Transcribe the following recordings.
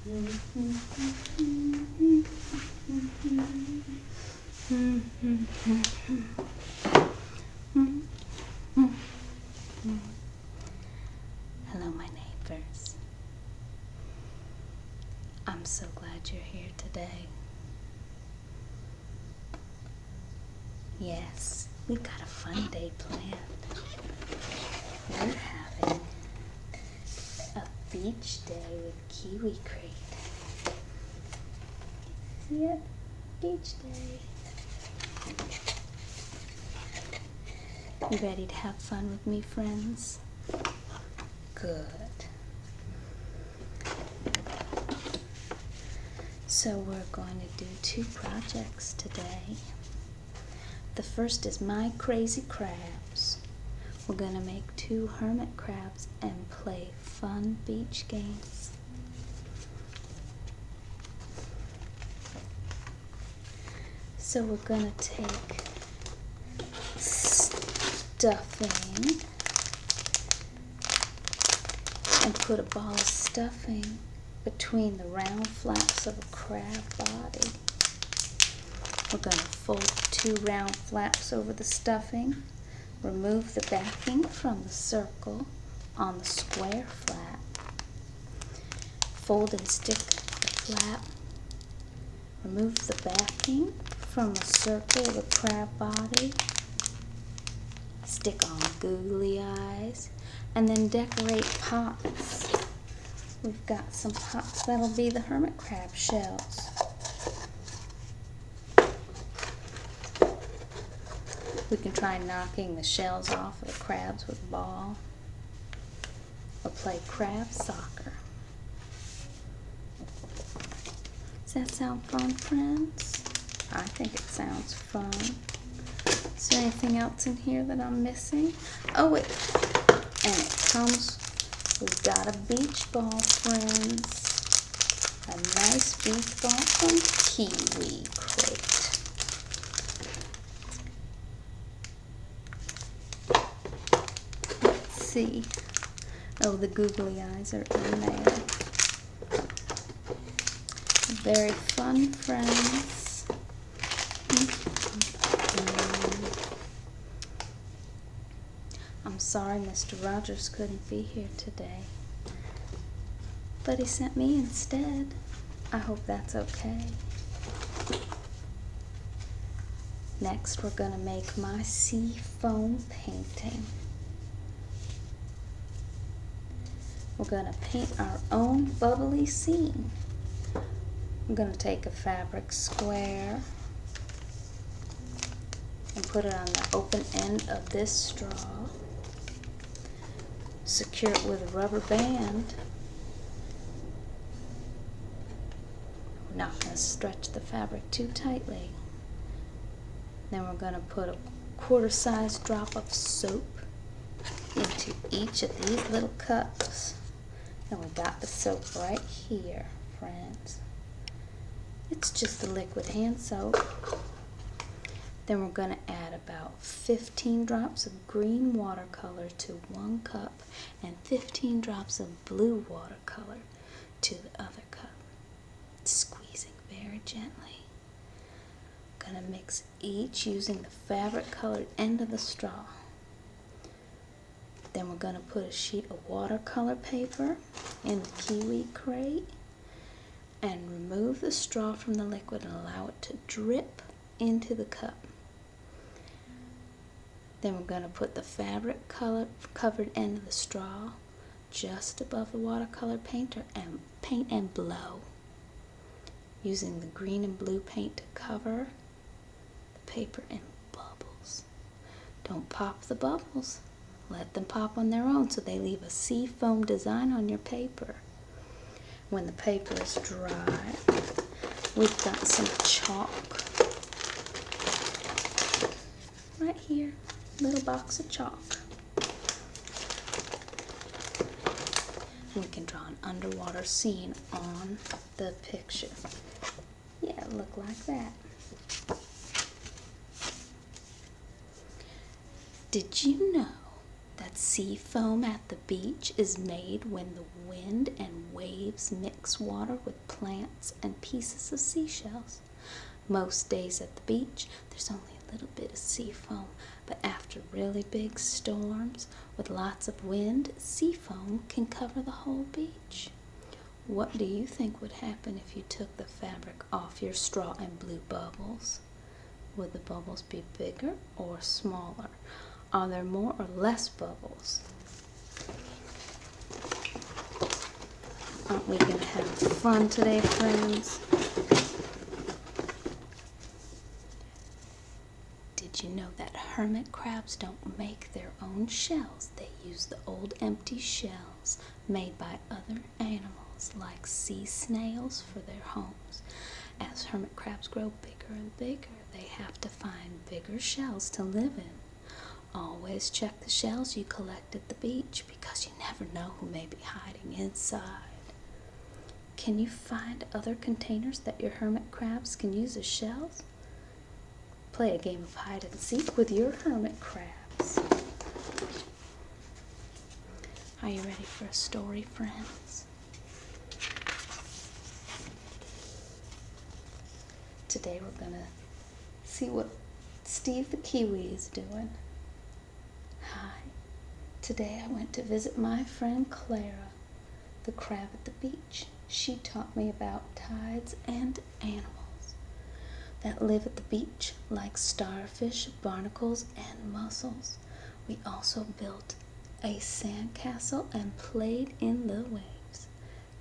Hello, my neighbors. I'm so glad you're here today. Yes, we've got a fun day planned. We're having a beach day with Kiwi crate. See it? Beach day. You ready to have fun with me, friends? Good. So we're going to do 2 projects today. The first is my crazy crabs. We're going to make 2 hermit crabs and play fun beach games. So we're going to take stuffing and put a ball of stuffing between the round flaps of a crab body. We're going to fold 2 round flaps over the stuffing, remove the backing from the circle on the square flap, fold and stick the flap, remove the backing from the circle of the crab body, stick on googly eyes, and then decorate pots. We've got some pots that'll be the hermit crab shells. We can try knocking the shells off of the crabs with a ball, or play crab soccer. Does that sound fun, friends? I think it sounds fun. Is there anything else in here that I'm missing? Oh wait, and it comes, we've got a beach ball, friends. A nice beach ball from Kiwi crate. Let's see. Oh, the googly eyes are in there. Very fun, friends. I'm sorry Mr. Rogers couldn't be here today, but he sent me instead. I hope that's okay. Next, we're going to make my sea foam painting. We're going to paint our own bubbly scene. I'm going to take a fabric square and put it on the open end of this straw. Secure it with a rubber band. We're not going to stretch the fabric too tightly. Then we're going to put a quarter-size drop of soap into each of these little cups. And we got the soap right here, friends. It's just the liquid hand soap. Then we're going to add about 15 drops of green watercolor to 1 cup and 15 drops of blue watercolor to the other cup. Squeezing very gently. I'm going to mix each using the fabric colored end of the straw. Then we're going to put a sheet of watercolor paper in the Kiwi crate and remove the straw from the liquid and allow it to drip into the cup. Then we're going to put the fabric covered end of the straw just above the watercolor painter and paint and blow, using the green and blue paint to cover the paper in bubbles. Don't pop the bubbles. Let them pop on their own so they leave a sea foam design on your paper. When the paper is dry, we've got some chalk right here. Little box of chalk. We can draw an underwater scene on the picture. Yeah, look like that. Did you know that sea foam at the beach is made when the wind and waves mix water with plants and pieces of seashells. Most days at the beach, there's only a little bit of sea foam, but after really big storms with lots of wind, sea foam can cover the whole beach. What do you think would happen if you took the fabric off your straw and blew bubbles? Would the bubbles be bigger or smaller? Are there more or less bubbles? Aren't we going to have fun today, friends? Did you know that hermit crabs don't make their own shells? They use the old empty shells made by other animals like sea snails for their homes. As hermit crabs grow bigger and bigger, they have to find bigger shells to live in. Always check the shells you collect at the beach because you never know who may be hiding inside. Can you find other containers that your hermit crabs can use as shells? Play a game of hide and seek with your hermit crabs. Are you ready for a story, friends? Today we're going to see what Steve the Kiwi is doing. Hi. Today I went to visit my friend Clara, the crab at the beach. She taught me about tides and animals that live at the beach, like starfish, barnacles, and mussels. We also built a sandcastle and played in the waves.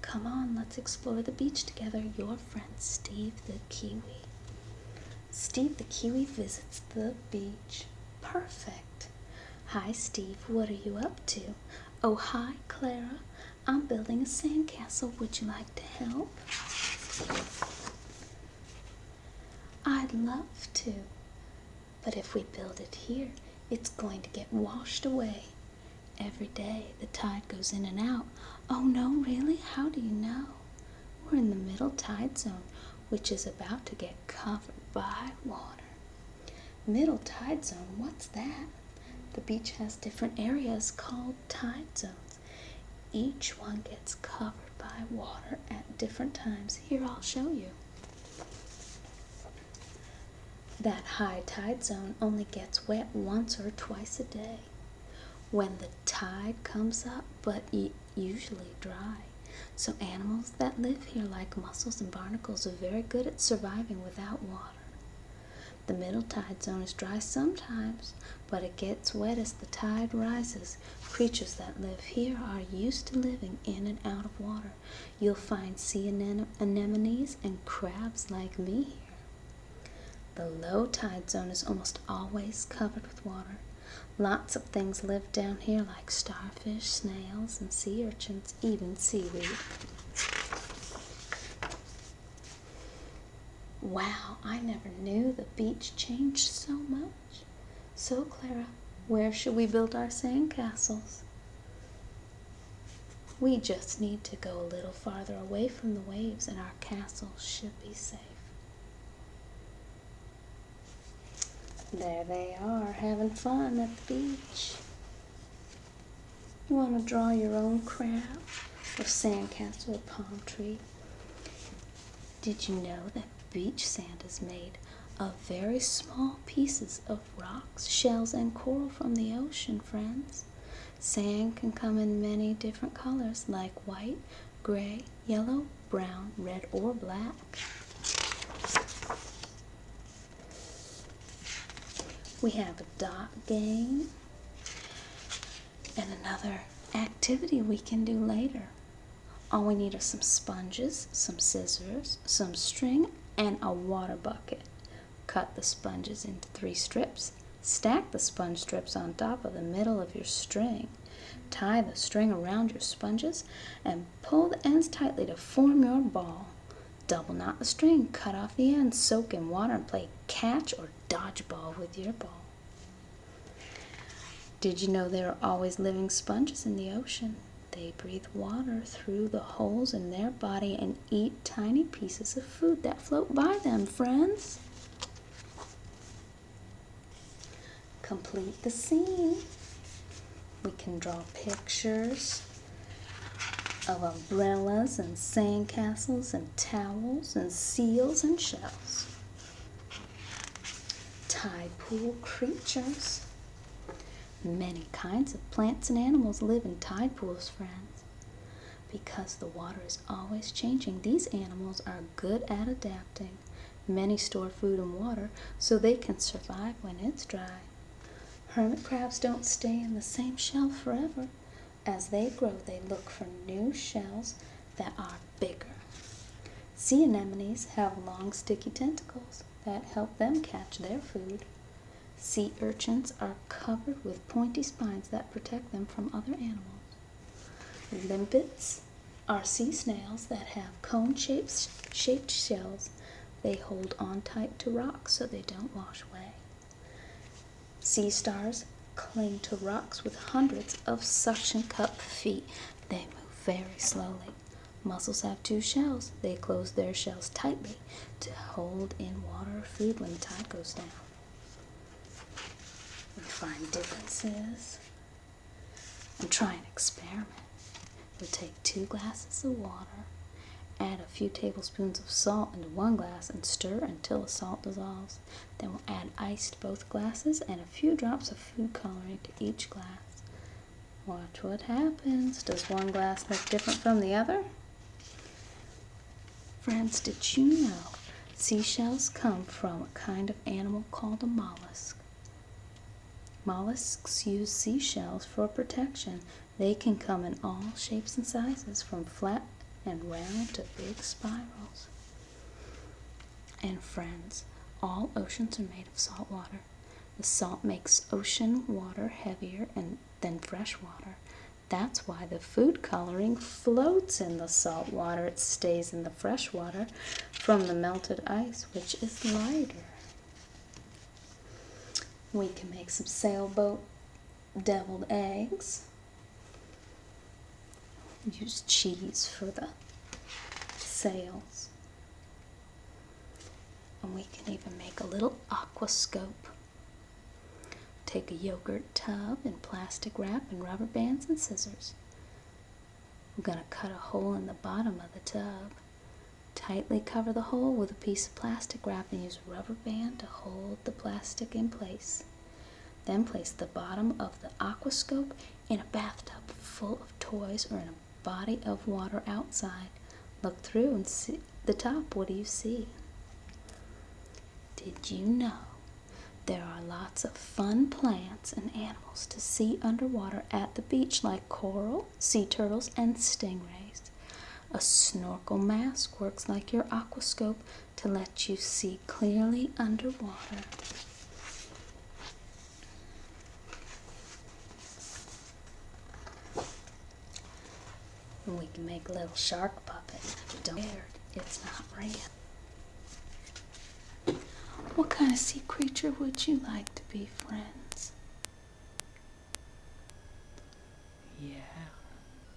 Come on, let's explore the beach together. Your friend Steve the Kiwi. Steve the Kiwi visits the beach. Perfect. Hi, Steve. What are you up to? Oh, hi, Clara. I'm building a sandcastle. Would you like to help? I'd love to. But if we build it here, it's going to get washed away. Every day the tide goes in and out. Oh, no, really? How do you know? We're in the middle tide zone, which is about to get covered by water. Middle tide zone, what's that? The beach has different areas called tide zones. Each one gets covered by water at different times. Here, I'll show you. That high tide zone only gets wet once or twice a day when the tide comes up, but usually dry. So animals that live here, like mussels and barnacles, are very good at surviving without water. The middle tide zone is dry sometimes, but it gets wet as the tide rises. Creatures that live here are used to living in and out of water. You'll find sea anemones and crabs like me here. The low tide zone is almost always covered with water. Lots of things live down here, like starfish, snails, and sea urchins, even seaweed. Wow, I never knew the beach changed so much. So, Clara, where should we build our sandcastles? We just need to go a little farther away from the waves and our castle should be safe. There they are, having fun at the beach. You want to draw your own crab or sandcastle or palm tree? Did you know that beach sand is made of very small pieces of rocks, shells, and coral from the ocean, friends? Sand can come in many different colors, like white, gray, yellow, brown, red, or black. We have a dot game and another activity we can do later. All we need are some sponges, some scissors, some string, and a water bucket. Cut the sponges into 3 strips. Stack the sponge strips on top of the middle of your string. Tie the string around your sponges and pull the ends tightly to form your ball. Double knot the string, cut off the ends, soak in water, and play catch or dodgeball with your ball. Did you know there are always living sponges in the ocean? They breathe water through the holes in their body and eat tiny pieces of food that float by them, friends. Complete the scene. We can draw pictures of umbrellas and sandcastles and towels and seals and shells. Tide pool creatures. Many kinds of plants and animals live in tide pools, friends. Because the water is always changing, these animals are good at adapting. Many store food and water so they can survive when it's dry. Hermit crabs don't stay in the same shell forever. As they grow, they look for new shells that are bigger. Sea anemones have long, sticky tentacles that help them catch their food. Sea urchins are covered with pointy spines that protect them from other animals. Limpets are sea snails that have cone-shaped shells. They hold on tight to rocks so they don't wash away. Sea stars cling to rocks with hundreds of suction cup feet. They move very slowly. Mussels have two shells. They close their shells tightly to hold in water or food when the tide goes down. We find differences and try an experiment. We'll take 2 glasses of water, add a few tablespoons of salt into one glass and stir until the salt dissolves. Then we'll add ice to both glasses and a few drops of food coloring to each glass. Watch what happens. Does one glass look different from the other? Friends, did you know seashells come from a kind of animal called a mollusk? Mollusks use seashells for protection. They can come in all shapes and sizes, from flat and round to big spirals. And friends, all oceans are made of salt water. The salt makes ocean water heavier than fresh water. That's why the food coloring floats in the salt water. It stays in the fresh water from the melted ice, which is lighter. We can make some sailboat deviled eggs. Use cheese for the sails. And we can even make a little aquascope. Take a yogurt tub and plastic wrap and rubber bands and scissors. I'm going to cut a hole in the bottom of the tub. Tightly cover the hole with a piece of plastic wrap and use a rubber band to hold the plastic in place. Then place the bottom of the aquascope in a bathtub full of toys or in a body of water outside. Look through and see the top. What do you see? Did you know there are lots of fun plants and animals to see underwater at the beach, like coral, sea turtles, and stingrays? A snorkel mask works like your aquascope to let you see clearly underwater. And we can make a little shark puppet. Don't worry, it's not real. What kind of sea creature would you like to be, friends? Yeah,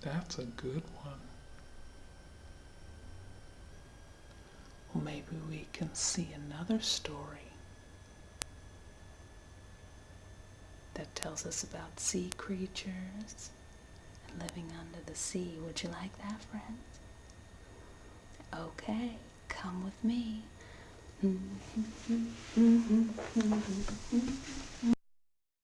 that's a good one. Well, maybe we can see another story that tells us about sea creatures and living under the sea. Would you like that, friends? Okay, come with me.